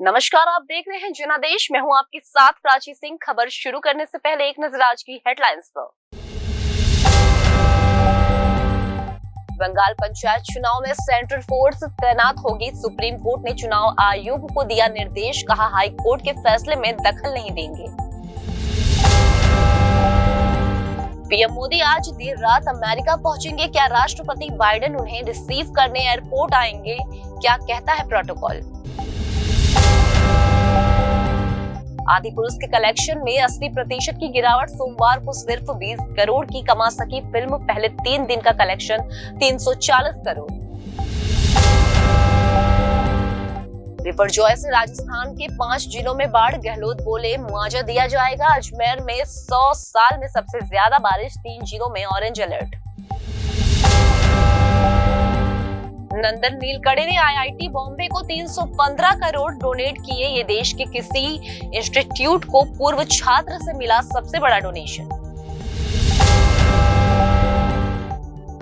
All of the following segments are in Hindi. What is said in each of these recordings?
नमस्कार, आप देख रहे हैं जनादेश। मैं हूं आपके साथ प्राची सिंह। खबर शुरू करने से पहले एक नजर आज की हेडलाइंस पर। बंगाल पंचायत चुनाव में सेंट्रल फोर्स तैनात होगी। सुप्रीम कोर्ट ने चुनाव आयोग को दिया निर्देश, कहा हाई कोर्ट के फैसले में दखल नहीं देंगे। पीएम मोदी आज देर रात अमेरिका पहुंचेंगे। क्या राष्ट्रपति बाइडेन उन्हें रिसीव करने एयरपोर्ट आएंगे? क्या कहता है प्रोटोकॉल? आदि पुरुष के कलेक्शन में 80% की गिरावट। सोमवार को सिर्फ 20 करोड़ की कमा सकी फिल्म। पहले 3 दिन का कलेक्शन 340 करोड़। बिपरजॉय से राजस्थान के 5 जिलों में बाढ़। गहलोत बोले मुआवजा दिया जाएगा। अजमेर में 100 साल में सबसे ज्यादा बारिश। 3 जिलों में ऑरेंज अलर्ट। नंदन नीलकड़े ने आईआईटी बॉम्बे को 315 करोड़ डोनेट किए। ये देश के किसी इंस्टीट्यूट को पूर्व छात्र से मिला सबसे बड़ा डोनेशन।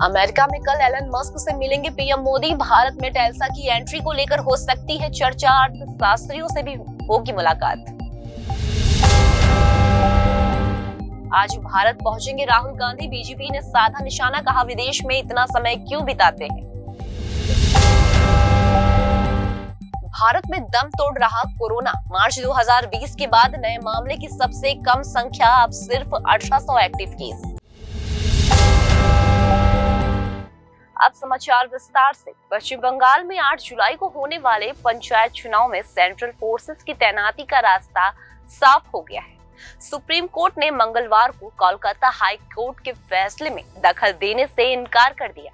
अमेरिका में कल एलन मस्क से मिलेंगे पीएम मोदी। भारत में टेस्ला की एंट्री को लेकर हो सकती है चर्चा। अर्थशास्त्रियों से भी होगी मुलाकात। आज भारत पहुंचेंगे राहुल गांधी। बीजेपी ने साधा निशाना, कहा विदेश में इतना समय क्यों बिताते हैं। भारत में दम तोड़ रहा कोरोना। मार्च 2020 के बाद नए मामले की सबसे कम संख्या, अब सिर्फ 1800 एक्टिव केस। अब समाचार विस्तार से। पश्चिम बंगाल में 8 जुलाई को होने वाले पंचायत चुनाव में सेंट्रल फोर्सेस की तैनाती का रास्ता साफ हो गया है। सुप्रीम कोर्ट ने मंगलवार को कोलकाता हाई कोर्ट के फैसले में दखल देने से इनकार कर दिया।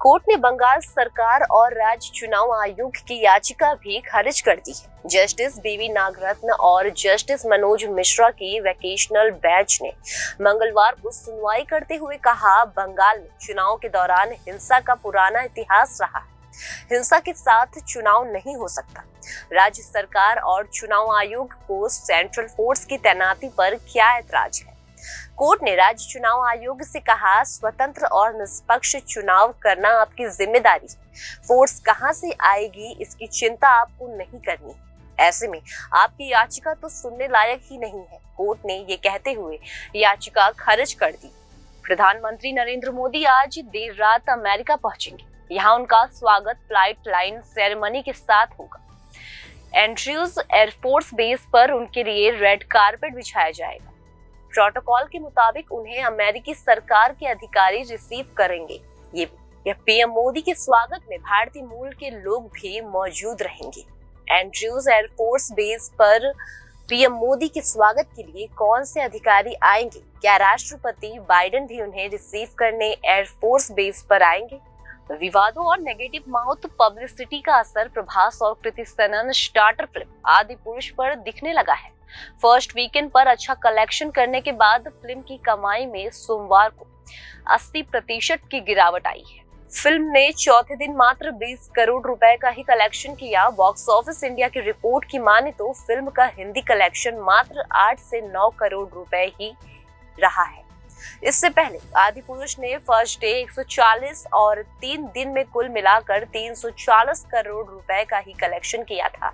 कोर्ट ने बंगाल सरकार और राज्य चुनाव आयोग की याचिका भी खारिज कर दी है। जस्टिस बीवी नागरत्न और जस्टिस मनोज मिश्रा की वोकेशनल बेंच ने मंगलवार को सुनवाई करते हुए कहा, बंगाल में चुनाव के दौरान हिंसा का पुराना इतिहास रहा है। हिंसा के साथ चुनाव नहीं हो सकता। राज्य सरकार और चुनाव आयोग को सेंट्रल फोर्स की तैनाती पर क्या ऐतराज है? कोर्ट ने राज्य चुनाव आयोग से कहा, स्वतंत्र और निष्पक्ष चुनाव करना आपकी जिम्मेदारी है। फोर्स कहां से आएगी इसकी चिंता आपको नहीं करनी। ऐसे में आपकी याचिका तो सुनने लायक ही नहीं है। कोर्ट ने ये कहते हुए याचिका खारिज कर दी। प्रधानमंत्री नरेंद्र मोदी आज देर रात अमेरिका पहुंचेंगे। यहाँ उनका स्वागत फ्लाइट लाइन सेरेमनी के साथ होगा। एंड्रयूज एयरफोर्स बेस पर उनके लिए रेड कारपेट बिछाया जाएगा। प्रोटोकॉल के मुताबिक उन्हें अमेरिकी सरकार के अधिकारी रिसीव करेंगे। ये पीएम मोदी के स्वागत में भारतीय मूल के लोग भी मौजूद रहेंगे। एंड्रयूज एयरफोर्स बेस पर पीएम मोदी के स्वागत के लिए कौन से अधिकारी आएंगे? क्या राष्ट्रपति बाइडेन भी उन्हें रिसीव करने एयरफोर्स बेस पर आएंगे? विवादों और नेगेटिव माउथ पब्लिसिटी का असर प्रभास और कृति सेनन स्टार्टर फिल्म आदि पुरुष पर दिखने लगा है। फर्स्ट वीकेंड पर अच्छा कलेक्शन करने के बाद फिल्म की कमाई में सोमवार को 80% की गिरावट आई है। फिल्म ने चौथे दिन मात्र 20 करोड़ रुपए का ही कलेक्शन किया। बॉक्स ऑफिस इंडिया की रिपोर्ट की माने तो फिल्म का हिंदी कलेक्शन मात्र 8 से 9 करोड़ रुपए ही रहा है। इससे पहले आदि पुरुष ने फर्स्ट डे 140 और 3 दिन में कुल मिलाकर 340 करोड़ रुपए का ही कलेक्शन किया था।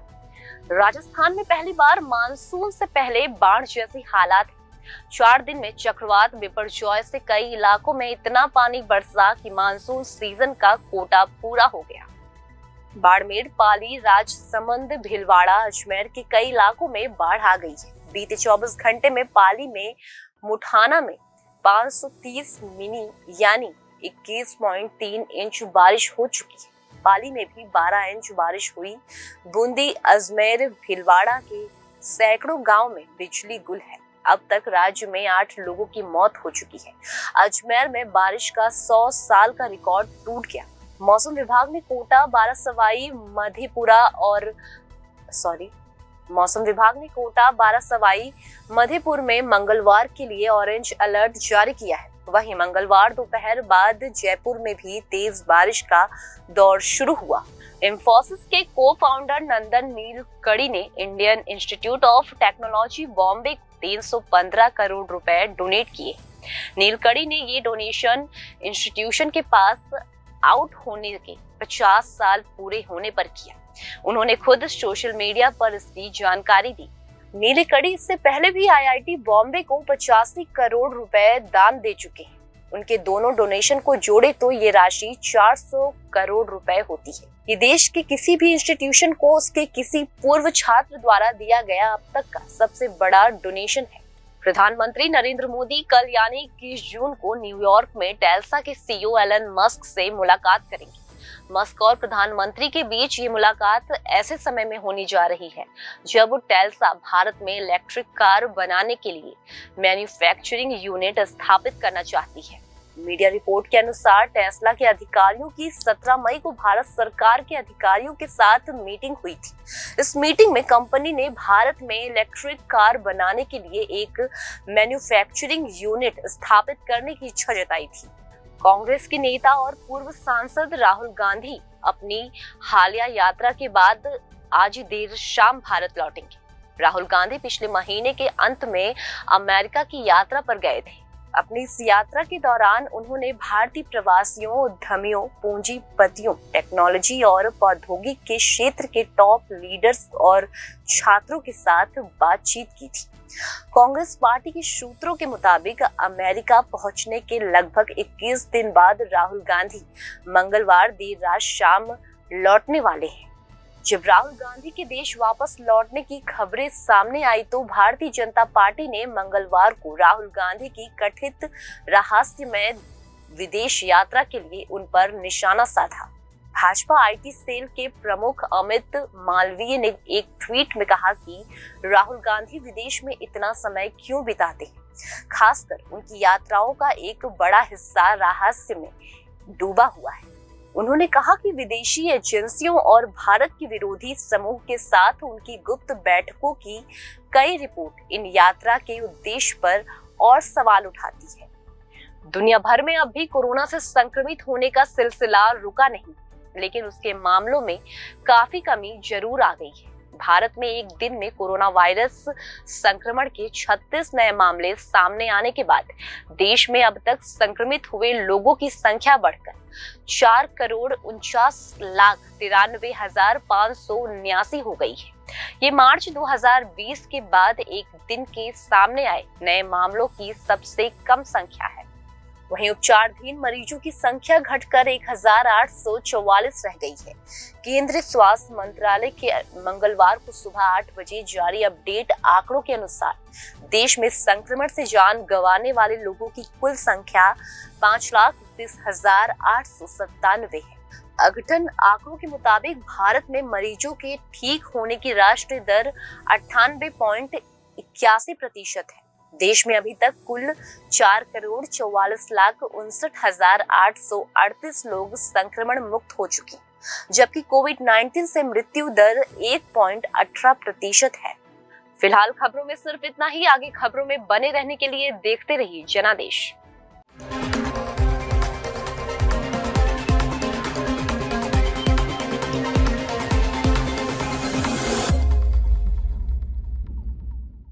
राजस्थान में पहली बार मानसून से पहले बाढ़ जैसी हालात। 4 दिन में चक्रवात बिपरजॉय से कई इलाकों में इतना पानी बरसा कि मानसून सीजन का कोटा पूरा हो गया। बाड़मेर, पाली, राजसमंद, भीलवाड़ा, अजमेर के कई इलाकों में बाढ़ आ गई है। बीते 24 घंटे में पाली में मुठाना में 530 मिली यानी 21.3 इंच बारिश हो चुकी है। पाली में भी 12 इंच बारिश हुई। बूंदी, अजमेर, भीलवाड़ा के सैकड़ों गांव में बिजली गुल है। अब तक राज्य में 8 लोगों की मौत हो चुकी है। अजमेर में बारिश का 100 साल का रिकॉर्ड टूट गया। मौसम विभाग ने कोटा, बारासवाई, मधेपुर में मंगलवार के लिए ऑरेंज अलर्ट जारी किया है। वहीं मंगलवार दोपहर बाद जयपुर में भी तेज बारिश का दौर शुरू हुआ। इंफोसिस के को-फाउंडर नंदन नीलकड़ी ने Indian institute of technology Bombay को 315 करोड़ रुपए डोनेट किए। नीलकड़ी ने ये डोनेशन इंस्टीट्यूशन के पास आउट होने के 50 साल पूरे होने पर किया। उन्होंने खुद सोशल मीडिया पर इसकी जानकारी दी। नीलकणी इससे पहले भी IIT बॉम्बे को 85 करोड़ रुपए दान दे चुके हैं। उनके दोनों डोनेशन को जोड़े तो ये राशि 400 करोड़ रुपए होती है। ये देश के किसी भी इंस्टीट्यूशन को उसके किसी पूर्व छात्र द्वारा दिया गया अब तक का सबसे बड़ा डोनेशन है। प्रधानमंत्री नरेंद्र मोदी कल यानी 21 जून को न्यूयॉर्क में टेल्सा के CEO एलन मस्क से मुलाकात करेंगे। मस्क और प्रधानमंत्री के बीच ये मुलाकात ऐसे समय में होनी जा रही है जब टेल्सा भारत में इलेक्ट्रिक कार बनाने के लिए मैन्युफैक्चरिंग यूनिट स्थापित करना चाहती है। मीडिया रिपोर्ट के अनुसार टेस्ला के अधिकारियों की 17 मई को भारत सरकार के अधिकारियों के साथ मीटिंग हुई थी। इस मीटिंग में कंपनी ने भारत में इलेक्ट्रिक कार बनाने के लिए एक मैन्युफैक्चरिंग यूनिट स्थापित करने की इच्छा जताई थी। कांग्रेस के नेता और पूर्व सांसद राहुल गांधी अपनी हालिया यात्रा के बाद आज देर शाम भारत लौटेंगे। राहुल गांधी पिछले महीने के अंत में अमेरिका की यात्रा पर गए थे। अपनी इस यात्रा के दौरान उन्होंने भारतीय प्रवासियों, उद्यमियों, पूंजीपतियों, टेक्नोलॉजी और प्रौद्योगिकी के क्षेत्र के टॉप लीडर्स और छात्रों के साथ बातचीत की थी। कांग्रेस पार्टी के सूत्रों के मुताबिक अमेरिका पहुंचने के लगभग 21 दिन बाद राहुल गांधी मंगलवार देर रात शाम लौटने वाले हैं। जब राहुल गांधी के देश वापस लौटने की खबरें सामने आई तो भारतीय जनता पार्टी ने मंगलवार को राहुल गांधी की कथित रहस्यमय विदेश यात्रा के लिए उन पर निशाना साधा। भाजपा IT सेल के प्रमुख अमित मालवीय ने एक ट्वीट में कहा कि राहुल गांधी विदेश में इतना समय क्यों बिताते हैं, खासकर उनकी यात्राओं का एक बड़ा हिस्सा रहस्य में डूबा हुआ है। उन्होंने कहा कि विदेशी एजेंसियों और भारत के विरोधी समूह के साथ उनकी गुप्त बैठकों की कई रिपोर्ट इन यात्रा के उद्देश्य पर और सवाल उठाती है। दुनिया भर में अब भी कोरोना से संक्रमित होने का सिलसिला रुका नहीं, लेकिन उसके मामलों में काफी कमी जरूर आ गई है। भारत में एक दिन में कोरोना वायरस संक्रमण के 36 नए मामले सामने आने के बाद देश में अब तक संक्रमित हुए लोगों की संख्या बढ़कर 4,49,93,579 हो गई है। ये मार्च 2020 के बाद एक दिन के सामने आए नए मामलों की सबसे कम संख्या है। वहीं उपचाराधीन मरीजों की संख्या घटकर 1,844 रह गई है। केंद्रीय स्वास्थ्य मंत्रालय के मंगलवार को सुबह 8 बजे जारी अपडेट आंकड़ों के अनुसार देश में संक्रमण से जान गंवाने वाले लोगों की कुल संख्या 5,29,897 है। अद्यतन आंकड़ों के मुताबिक भारत में मरीजों के ठीक होने की राष्ट्रीय दर 98.81% है। देश में अभी तक कुल 4,44,59,838 लोग संक्रमण मुक्त हो चुके हैं, जबकि कोविड-19 से मृत्यु दर 1.18% है। फिलहाल खबरों में सिर्फ इतना ही। आगे खबरों में बने रहने के लिए देखते रहिए जनादेश।